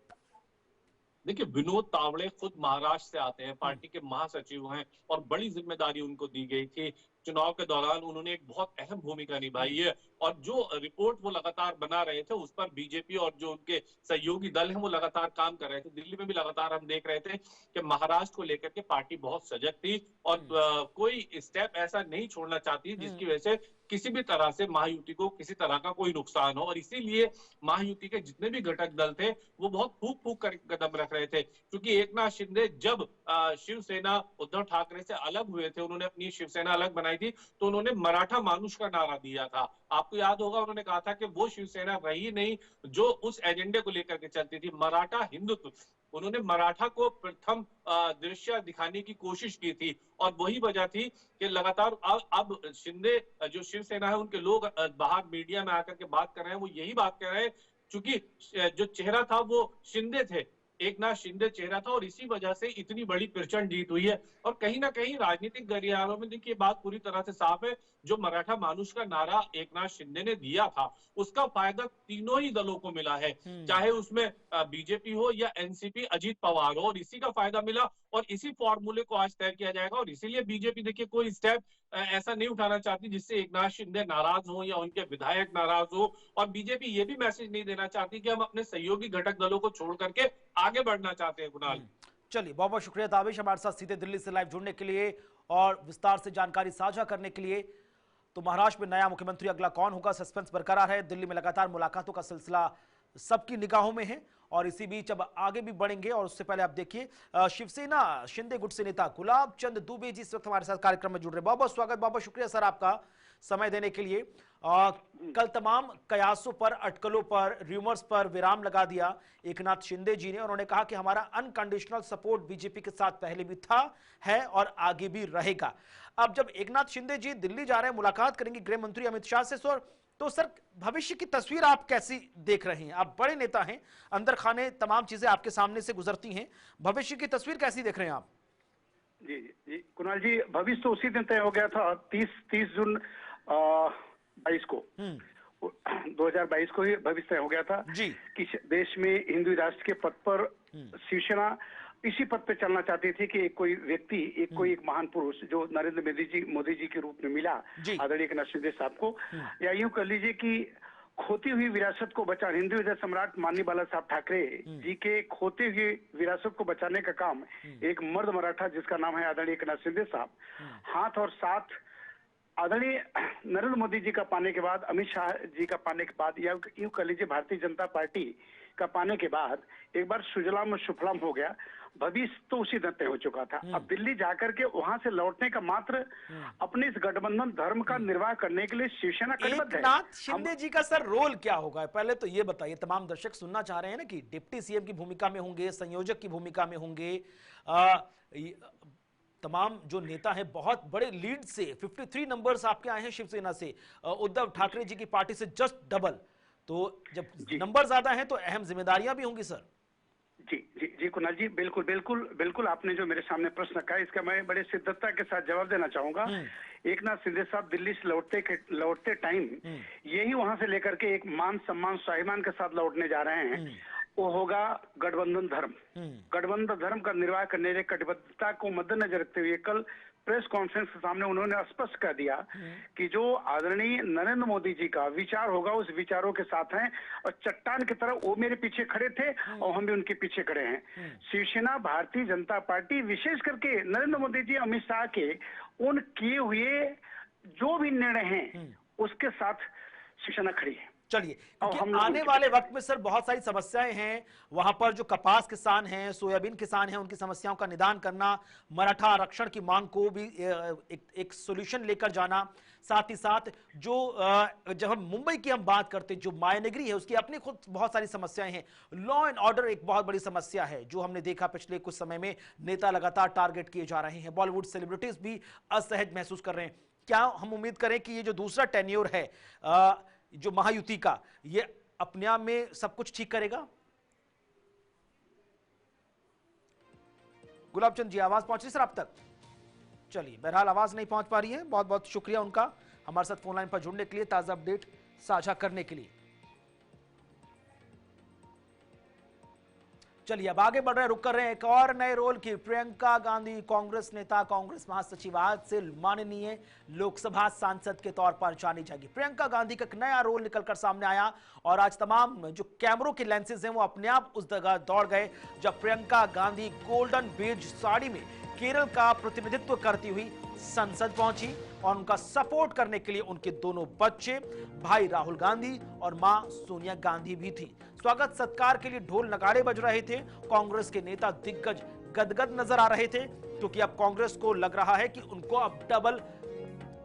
देखिए, विनोद तावड़े खुद महाराष्ट्र से आते हैं, पार्टी के महासचिव हैं और बड़ी जिम्मेदारी उनको दी गई थी। चुनाव के दौरान उन्होंने एक बहुत अहम भूमिका निभाई है और जो रिपोर्ट वो लगातार बना रहे थे उस पर बीजेपी और जो उनके सहयोगी दल हैं वो लगातार काम कर रहे थे। दिल्ली में भी लगातार हम देख रहे थे कि महाराष्ट्र को लेकर के पार्टी बहुत सजग थी और कोई स्टेप ऐसा नहीं छोड़ना चाहती जिसकी वजह से किसी भी तरह से महायुति को किसी तरह का कोई नुकसान हो। और इसीलिए महायुति के जितने भी घटक दल थे वो बहुत फूक फूक कर कदम रख रहे थे, क्योंकि एकनाथ शिंदे जब शिवसेना उद्धव ठाकरे से अलग हुए थे, उन्होंने अपनी शिवसेना अलग बनाई थी, तो उन्होंने मराठा मानुष का नारा दिया था। आपको याद होगा उन्होंने कहा था कि वो शिवसेना रही नहीं जो उस एजेंडे को लेकर के चलती थी, मराठा हिंदुत्व। उन्होंने मराठा को प्रथम दृश्य दिखाने की कोशिश की थी और वही वजह थी कि लगातार अब शिंदे जो शिवसेना है उनके लोग बाहर मीडिया में आकर के बात कर रहे हैं, वो यही बात कर रहे हैं, चूंकि जो चेहरा था वो शिंदे थे, एकनाथ शिंदे चेहरा था और इसी वजह से इतनी बड़ी प्रचंड जीत हुई है। और कहीं ना कहीं राजनीतिक गलियारों में देखिए बात पूरी तरह से साफ है, जो मराठा मानुष का नारा एकनाथ शिंदे ने दिया था उसका फायदा तीनों ही दलों को मिला है, चाहे उसमें बीजेपी हो या एनसीपी अजीत पवार हो, और इसी का फायदा मिला और इसी फॉर्मूले को आज तय किया जाएगा। और इसीलिए बीजेपी देखिए कोई स्टेप ऐसा नहीं उठाना चाहती जिससे एकनाथ शिंदे नाराज हो या उनके विधायक नाराज हो, और बीजेपी ये भी मैसेज नहीं देना चाहती कि हम अपने सहयोगी घटक दलों को छोड़ करके आगे बढ़ना चाहते हैं। कुणाल, चलिए बहुत बहुत शुक्रिया ताबिश हमारे साथ सीधे दिल्ली से लाइव जुड़ने के लिए और विस्तार से जानकारी साझा करने के लिए। तो महाराष्ट्र में नया मुख्यमंत्री अगला कौन होगा, सस्पेंस बरकरार है। दिल्ली में लगातार मुलाकातों का सिलसिला सबकी निगाहों में है और इसी बीच अब आगे भी बढ़ेंगे। और उससे पहले आप देखिए शिवसेना शिंदे गुट से नेता गुलाब चंद दुबे जी इस वक्त हमारे साथ कार्यक्रम में जुड़ रहे। बहुत बहुत स्वागत, बहुत बहुत शुक्रिया सर आपका समय देने के लिए। कल तमाम कयासों पर, अटकलों पर, र्यूमर्स पर विराम लगा दिया एकनाथ शिंदे जी ने। उन्होंने कहा कि हमारा अनकंडीशनल सपोर्ट बीजेपी के साथ पहले भी था, है और आगे भी रहेगा। अब जब एकनाथ शिंदे जी दिल्ली जा रहे हैं, मुलाकात करेंगे गृह मंत्री अमित शाह से, तो सर भविष्य की तस्वीर आप कैसी देख रहे हैं? आप बड़े नेता हैं, अंदर खाने तमाम चीजें आपके सामने से गुजरती हैं, भविष्य की तस्वीर कैसी देख रहे हैं आप? जी जी कुणाल जी, भविष्य तो उसी दिन तय हो गया था 30 जून 22 को 2022 को ही भविष्य तय हो गया था जी कि देश में हिंदू राष्ट्र के पद पर शिवसेना इसी पद पे चलना चाहती थी कि एक कोई व्यक्ति, एक महान पुरुष जो नरेंद्र मोदी जी के रूप में मिला आदरणीय एकनाथ शिंदे साहब को, या यूं कर लीजिए कि खोती हुई विरासत को बचा, हिंदू हृदय सम्राट माननीय बाला साहब ठाकरे जी के खोती हुई विरासत को बचाने का काम एक मर्द मराठा जिसका नाम है आदरणीय एकनाथ शिंदे साहब, हाथ और साथ आदरणीय नरेंद्र मोदी जी का पाने के बाद, अमित शाह जी का पाने के बाद, या यूं कर लीजिए भारतीय जनता पार्टी का पाने के बाद एक बार सुजलाम सुफलाम हो गया। भविष्य तो उसी दिन तय हो चुका था। अब दिल्ली जाकर के वहां से लौटने का मात्र अपने इस गठबंधन धर्म का निर्वाह करने के लिए शिवसेना कटिबद्ध है। एकनाथ शिंदे जी का सर रोल क्या होगा, पहले तो ये बताइए। तमाम दर्शक सुनना चाह रहे हैं ना कि डिप्टी सीएम की भूमिका में होंगे, संयोजक की भूमिका में होंगे, तमाम जो नेता हैं बहुत बड़े लीड से 53 नंबर्स आपके आए हैं शिवसेना से, उद्धव ठाकरे जी की पार्टी से जस्ट डबल। तो जब नंबर ज्यादा हैं तो अहम जिम्मेदारियां भी होंगी सर। जी कुणाल जी, बिल्कुल आपने जो मेरे सामने प्रश्न रखा है इसका मैं बड़े सिद्धता के साथ जवाब देना चाहूंगा। एकनाथ शिंदे साहब दिल्ली से लौटते टाइम यही वहां से लेकर के एक मान सम्मान स्वाभिमान के साथ लौटने जा रहे हैं, वो होगा गठबंधन धर्म। गठबंधन धर्म का निर्वाह करने की कटिबद्धता को मद्देनजर रखते हुए कल प्रेस कॉन्फ्रेंस के सामने उन्होंने स्पष्ट कर दिया कि जो आदरणीय नरेंद्र मोदी जी का विचार होगा उस विचारों के साथ हैं, और चट्टान की तरह वो मेरे पीछे खड़े थे और हम भी उनके पीछे खड़े हैं। शिवसेना, भारतीय जनता पार्टी, विशेष करके नरेंद्र मोदी जी, अमित शाह के उन किए हुए जो भी निर्णय हैं उसके साथ शिवसेना खड़ी है। चलिए, क्योंकि आने वाले वक्त में सर बहुत सारी समस्याएं हैं वहां पर। जो कपास किसान हैं, सोयाबीन किसान हैं, उनकी समस्याओं का निदान करना, मराठा आरक्षण की मांग को भी एक सॉल्यूशन लेकर जाना, साथ ही साथ जो जब हम मुंबई की हम बात करते हैं, जो मायानगरी है उसकी अपनी खुद बहुत सारी समस्याएं हैं। लॉ एंड ऑर्डर एक बहुत बड़ी समस्या है जो हमने देखा पिछले कुछ समय में, नेता लगातार टारगेट किए जा रहे हैं, बॉलीवुड सेलिब्रिटीज भी असहज महसूस कर रहे हैं। क्या हम उम्मीद करें कि ये जो दूसरा टेन्योर है जो महायुति का, ये अपने आप में सब कुछ ठीक करेगा? गुलाब चंद जी, आवाज पहुंच रही सर आप तक? चलिए, बहरहाल आवाज नहीं पहुंच पा रही है। बहुत बहुत शुक्रिया उनका हमारे साथ फोन लाइन पर जुड़ने के लिए, ताजा अपडेट साझा करने के लिए। चलिए अब आगे बढ़ रहे हैं, रुक कर रहे हैं एक और नए रोल की। प्रियंका गांधी, कांग्रेस नेता, कांग्रेस महासचिव, आज से माननीय लोकसभा सांसद के तौर पर जानी जाएगी। प्रियंका गांधी का एक नया रोल निकलकर सामने आया और आज तमाम जो कैमरों के लेंसेज हैं वो अपने आप उस जगह दौड़ गए जब प्रियंका गांधी गोल्डन बेज साड़ी में केरल का प्रतिनिधित्व करती हुई संसद पहुंची और उनका सपोर्ट करने के लिए उनके दोनों बच्चे, भाई राहुल गांधी और मां सोनिया गांधी भी थी। स्वागत सत्कार के लिए ढोल नगाड़े बज रहे थे। कांग्रेस के नेता दिग्गज गदगद नजर आ रहे थे क्योंकि अब कांग्रेस को लग रहा है कि उनको अब डबल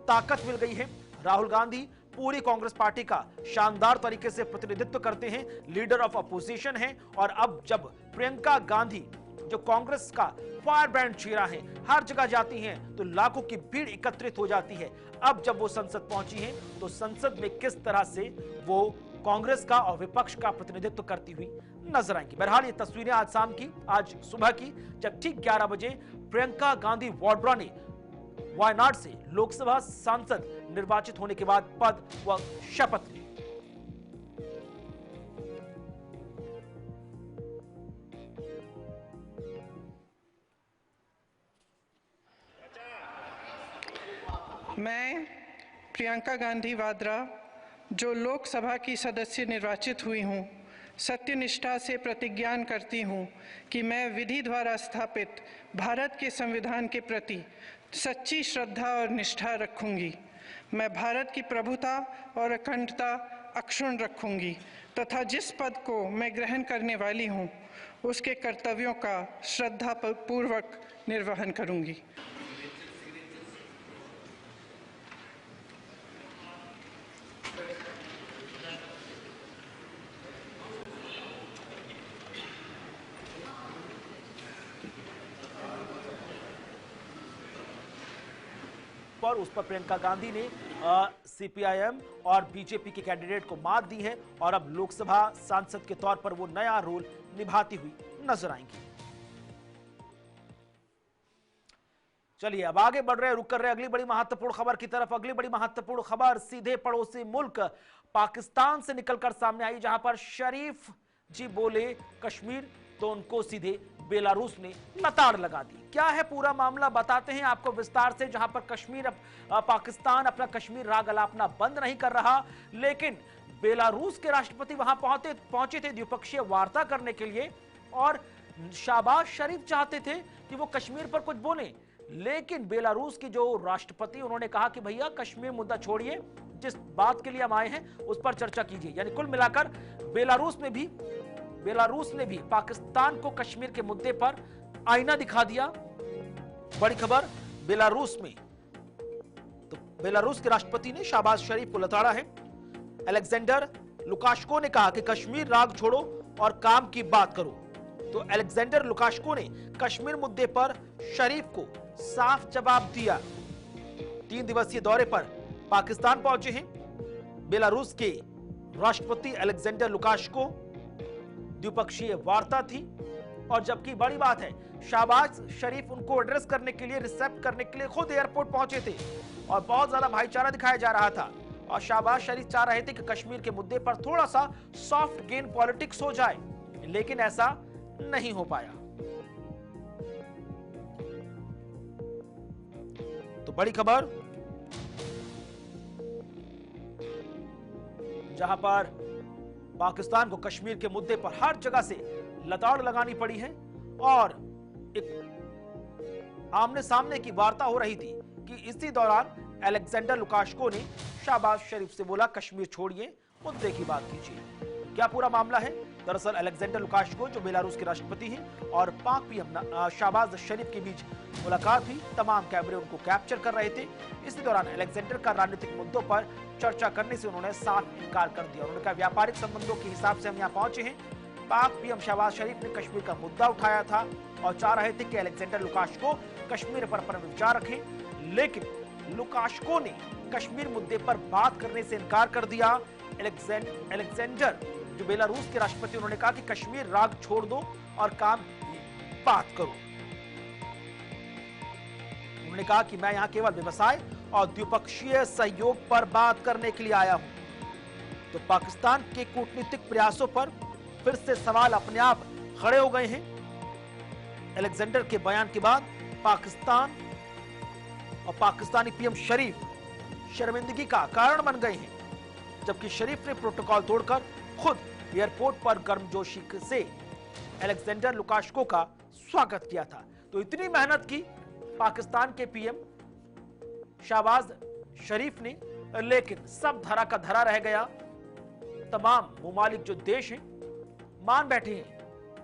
ताकत मिल गई है। राहुल गांधी पूरी कांग्रेस पार्टी का शानदार तरीके से प्रतिनिधित्व करते हैं, लीडर ऑफ अपोजिशन हैं, और अब जब प्रियंका गांधी जो कांग्रेस का फायर ब्रांड चेहरा है, हर जगह जाती हैं तो लाखों की भीड़ एकत्रित हो जाती है। अब जब वो संसद पहुंची हैं तो संसद में किस तरह से वो कांग्रेस का और विपक्ष का प्रतिनिधित्व करती हुई नजर आएंगी। बहरहाल ये तस्वीरें आज सुबह की, जब ठीक 11 बजे प्रियंका गांधी वाड्रा ने वायनाड से लोकसभा सांसद निर्वाचित होने के बाद पद व शपथ ली। मैं प्रियंका गांधी वाड्रा, जो लोकसभा की सदस्य निर्वाचित हुई हूँ, सत्यनिष्ठा से प्रतिज्ञान करती हूँ कि मैं विधि द्वारा स्थापित भारत के संविधान के प्रति सच्ची श्रद्धा और निष्ठा रखूंगी। मैं भारत की प्रभुता और अखंडता अक्षुण्ण रखूंगी तथा जिस पद को मैं ग्रहण करने वाली हूँ उसके कर्तव्यों का श्रद्धापूर्वक निर्वहन करूंगी। पर उस पर प्रियंका गांधी ने सीपीआईएम और बीजेपी के कैंडिडेट को मात दी है और अब लोकसभा सांसद के तौर पर वो नया रोल निभाती हुई नजर आएंगी। चलिए अब आगे बढ़ रहे, रुक कर रहे अगली बड़ी महत्वपूर्ण खबर की तरफ। अगली बड़ी महत्वपूर्ण खबर सीधे पड़ोसी मुल्क पाकिस्तान से निकलकर सामने आई, जहां पर शरीफ जी बोले कश्मीर तो उनको सीधे बेलारूस ने लताड़ लगा दी। क्या है पूरा मामला, बताते हैं आपको विस्तार से। जहां पर पाकिस्तान अपना कश्मीर राग अलापना बंद नहीं कर रहा, लेकिन बेलारूस के राष्ट्रपति वहां पहुंचे थे द्विपक्षीय वार्ता करने के लिए, और शाहबाज शरीफ चाहते थे कि वो कश्मीर पर कुछ बोले, लेकिन बेलारूस की जो राष्ट्रपति, उन्होंने कहा कि भैया कश्मीर मुद्दा छोड़िए, जिस बात के लिए हम आए हैं उस पर चर्चा कीजिए। यानी कुल मिलाकर बेलारूस ने भी पाकिस्तान को कश्मीर के मुद्दे पर आईना दिखा दिया। बड़ी खबर बेलारूस में, तो बेलारूस के राष्ट्रपति ने शाहबाज शरीफ को लताड़ा है। अलेक्जेंडर लुकाशेंको ने कहा कि कश्मीर राग छोड़ो और काम की बात करो। तो अलेक्जेंडर लुकाशेंको ने कश्मीर मुद्दे पर शरीफ को साफ जवाब दिया। 3 दिवसीय दौरे पर पाकिस्तान पहुंचे हैं बेलारूस के राष्ट्रपति अलेक्जेंडर लुकाशेंको। द्विपक्षीय वार्ता थी, और जबकि बड़ी बात है, शाहबाज शरीफ उनको एड्रेस करने के लिए, रिसेप्ट करने के लिए खुद एयरपोर्ट पहुंचे थे और बहुत ज्यादा भाईचारा दिखाया जा रहा था। और शाहबाज शरीफ चाह रहे थे कि कश्मीर के मुद्दे पर थोड़ा सा सॉफ्ट गेन पॉलिटिक्स हो जाए, लेकिन ऐसा नहीं हो पाया। तो बड़ी खबर, जहां पर पाकिस्तान को कश्मीर के मुद्दे पर हर जगह से लताड़ लगानी पड़ी है, और एक आमने सामने की वार्ता हो रही थी कि इसी दौरान अलेक्जेंडर लुकाशेंको ने शाहबाज शरीफ से बोला कश्मीर छोड़िए, मुद्दे की बात कीजिए। क्या पूरा मामला है? दरअसल अलेक्जेंडर लुकाशेंको जो बेलारूस के राष्ट्रपति हैं और पाक पीएम शाहबाज शरीफ के बीच मुलाकात हुई, तमाम कैमरे उनको कैप्चर कर रहे थे। इसी दौरान अलेक्जेंडर का राजनीतिक मुद्दों पर चर्चा करने से उन्होंने साफ इनकार कर दिया। उन्होंने कहा व्यापारिक संबंधों के हिसाब से हम यहाँ पहुंचे हैं। पाक पीएम शाहबाज शरीफ ने कश्मीर का मुद्दा उठाया था और चाह रहे थे कि अलेक्जेंडर लुकाशेंको कश्मीर पर अपना विचार रखें, लेकिन लुकाशेंको ने कश्मीर मुद्दे पर बात करने से इनकार कर दिया। अलेक्जेंडर जो बेलारूस के राष्ट्रपति, उन्होंने कहा कि कश्मीर राग छोड़ दो और काम की बात करो। उन्होंने कहा कि मैं यहां केवल व्यवसाय और द्विपक्षीय सहयोग पर बात करने के लिए आया हूं। तो पाकिस्तान के कूटनीतिक प्रयासों पर फिर से सवाल अपने आप खड़े हो गए हैं। अलेक्जेंडर के बयान के बाद पाकिस्तान और पाकिस्तानी पीएम शरीफ शर्मिंदगी का कारण बन गए हैं, जबकि शरीफ ने प्रोटोकॉल तोड़कर खुद एयरपोर्ट पर गर्मजोशी से अलेक्जेंडर लुकाशेंको का स्वागत किया था। तो इतनी मेहनत की पाकिस्तान के पीएम शाहबाज शरीफ ने, लेकिन सब धरा का धरा रह गया। तमाम ममालिक जो देश हैं मान बैठे हैं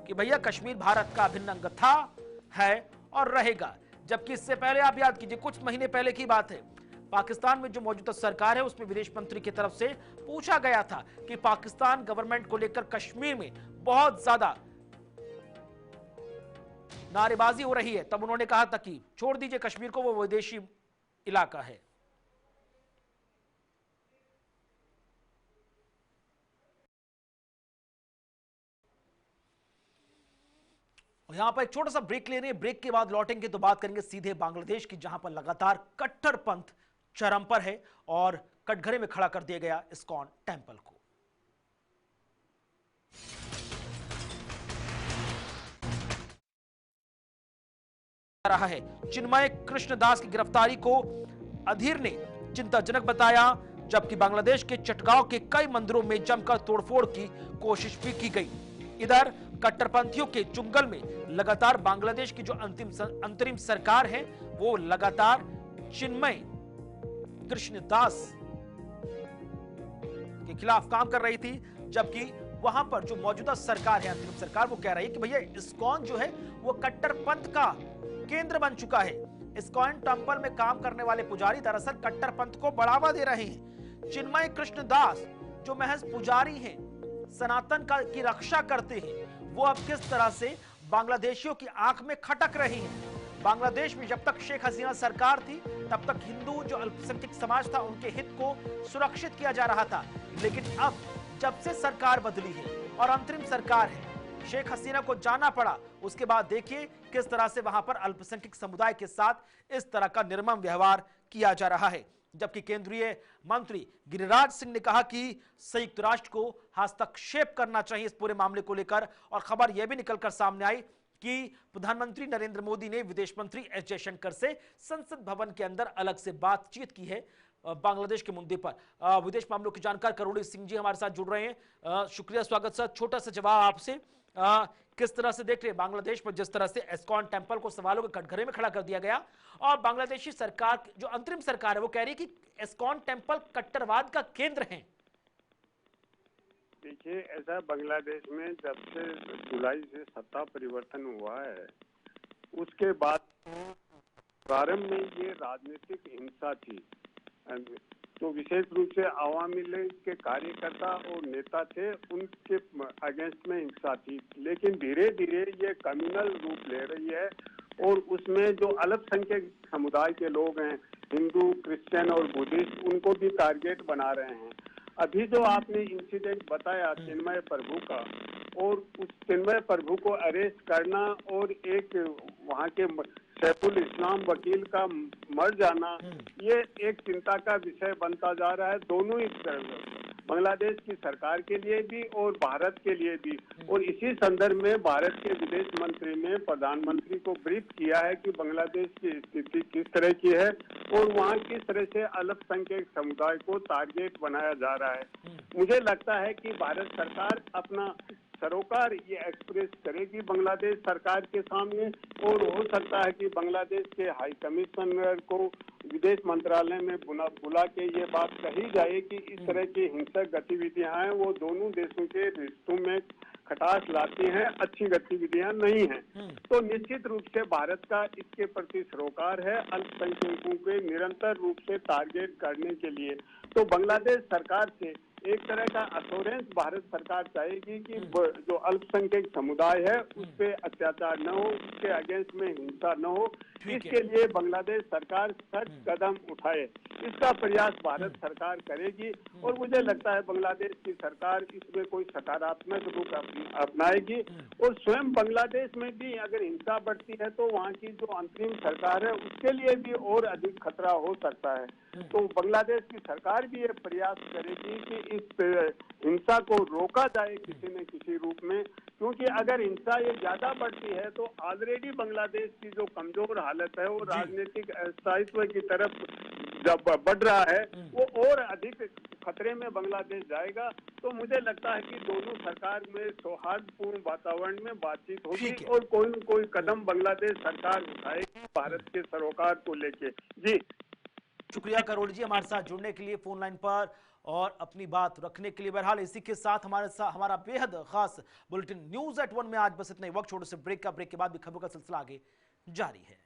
कि भैया कश्मीर भारत का अभिन्न अंग था, है और रहेगा। जबकि इससे पहले आप याद कीजिए, कुछ महीने पहले की बात है, पाकिस्तान में जो मौजूदा सरकार है उसमें विदेश मंत्री की तरफ से पूछा गया था कि पाकिस्तान गवर्नमेंट को लेकर कश्मीर में बहुत ज्यादा नारेबाजी हो रही है। तब उन्होंने कहा था कि छोड़ दीजिए कश्मीर को, वो विदेशी इलाका है। यहां पर एक छोटा सा ब्रेक ले रहे हैं, ब्रेक के बाद लौटेंगे तो बात करेंगे सीधे बांग्लादेश की, जहां पर लगातार कट्टरपंथ चरम पर है और कटघरे में खड़ा कर दिया गया इस्कॉन टेंपल को। रहा है चिन्मय कृष्णदास की गिरफ्तारी को अधीर ने चिंताजनक बताया, जबकि बांग्लादेश के चटगांव के कई मंदिरों में जमकर तोड़फोड़ की कोशिश भी की गई। इधर कट्टरपंथियों के चुंगल में लगातार बांग्लादेश की जो अंतरिम सरकार है वो लगातार चिन्मय कृष्णदास के खिलाफ काम कर रही थी, जबकि वहां पर जो मौजूदा सरकार है, अंतरिम सरकार, वो कह रही है कि भैया इस्कॉन जो है वो कट्टरपंथ का केंद्र बन चुका है। इस्कॉन टेंपल में काम करने वाले पुजारी दरअसल कट्टरपंथ को बढ़ावा दे रहे हैं। चिन्मय कृष्णदास जो महज पुजारी हैं, सनातन की रक्षा करते हैं, वो अब किस तरह से बांग्लादेशियों की आंख में खटक रही हैं। बांग्लादेश में जब तक शेख हसीना सरकार थी तब तक हिंदू जो अल्पसंख्यक समाज था उनके हित को सुरक्षित किया जा रहा था, लेकिन अब जब से सरकार बदली है और अंतरिम सरकार है, शेख हसीना को जाना पड़ा, उसके बाद देखिए किस तरह से वहां पर अल्पसंख्यक समुदाय के साथ इस तरह का निर्मम व्यवहार किया जा रहा है। जबकि केंद्रीय मंत्री गिरिराज सिंह ने कहा कि संयुक्त राष्ट्र को हस्तक्षेप करना चाहिए इस पूरे मामले को लेकर, और खबर यह भी निकलकर सामने आई कि प्रधानमंत्री नरेंद्र मोदी ने विदेश मंत्री एस जयशंकर से संसद भवन के अंदर अलग से बातचीत की है बांग्लादेश के मुद्दे पर। विदेश मामलों के जानकार करोड़ी सिंह जी हमारे साथ जुड़ रहे हैं। शुक्रिया, स्वागत सर। छोटा सा जवाब आपसे, किस तरह से देख रहे हैं बांग्लादेश पर जिस तरह से इस्कॉन टेंपल को सवालों के कटघरे में खड़ा कर दिया गया, और बांग्लादेशी सरकार जो अंतरिम सरकार है वो कह रही है कि इस्कॉन टेंपल कट्टरवाद का केंद्र है। देखिए, ऐसा बांग्लादेश में जब से जुलाई से सत्ता परिवर्तन हुआ है उसके बाद प्रारंभ में ये राजनीतिक हिंसा थी, तो विशेष रूप से आवामी लीग के कार्यकर्ता और नेता थे, उनके अगेंस्ट में हिंसा थी। लेकिन धीरे धीरे ये कम्युनल रूप ले रही है और उसमें जो अल्पसंख्यक समुदाय के लोग हैं, हिंदू, क्रिश्चियन और बुद्धिस्ट, उनको भी टारगेट बना रहे हैं। अभी जो आपने इंसिडेंट बताया चिन्मय प्रभु का, और उस चिन्मय प्रभु को अरेस्ट करना और एक वहाँ के सैफुल इस्लाम वकील का मर जाना, ये एक चिंता का विषय बनता जा रहा है, दोनों ही बांग्लादेश की सरकार के लिए भी और भारत के लिए भी। और इसी संदर्भ में भारत के विदेश मंत्री ने प्रधानमंत्री को ब्रीफ किया है कि बांग्लादेश की स्थिति किस तरह की है और वहाँ किस तरह से अल्पसंख्यक समुदाय को टारगेट बनाया जा रहा है। मुझे लगता है कि भारत सरकार अपना सरोकार ये एक्सप्रेस करेगी बांग्लादेश सरकार के सामने, और हो सकता है कि बांग्लादेश के हाई कमिश्नर को विदेश मंत्रालय में बुला के ये बात कही जाए कि इस तरह की हिंसक गतिविधियां हैं वो दोनों देशों के रिश्तों में खटास लाती हैं, अच्छी गतिविधियां नहीं हैं। तो निश्चित रूप से भारत का इसके प्रति सरोकार है अल्पसंख्यकों के निरंतर रूप से टारगेट करने के लिए। तो बांग्लादेश सरकार से एक तरह का अश्योरेंस भारत सरकार चाहेगी कि जो अल्पसंख्यक समुदाय है उस पे अत्याचार न हो, उसके अगेंस्ट में हिंसा न हो, इसके लिए बांग्लादेश सरकार सख्त कदम उठाए, इसका प्रयास भारत सरकार करेगी। और मुझे लगता है बांग्लादेश की सरकार इसमें कोई सकारात्मक रूप अपनाएगी, और स्वयं बांग्लादेश में भी अगर हिंसा बढ़ती है तो वहाँ की जो अंतरिम सरकार है उसके लिए भी और अधिक खतरा हो सकता है। तो बांग्लादेश की सरकार भी ये प्रयास करेगी कि इस हिंसा को रोका जाए किसी न किसी रूप में, क्योंकि अगर हिंसा ये ज्यादा बढ़ती है तो ऑलरेडी बांग्लादेश की जो कमजोर हालत है वो राजनीतिक स्थायित्व की तरफ जब बढ़ रहा है वो और अधिक खतरे में बांग्लादेश जाएगा। तो मुझे लगता है कि दोनों सरकार में सौहार्दपूर्ण वातावरण में बातचीत होगी और कोई न कोई कदम बांग्लादेश सरकार उठाएगी भारत के सरोकार को लेके। जी शुक्रिया करोड़ी जी हमारे साथ जुड़ने के लिए फोन लाइन पर और अपनी बात रखने के लिए। बहरहाल इसी के साथ हमारा बेहद खास बुलेटिन न्यूज एट 1 में आज बस इतना ही वक्त। छोटे से ब्रेक के बाद भी खबरों का सिलसिला आगे जारी है।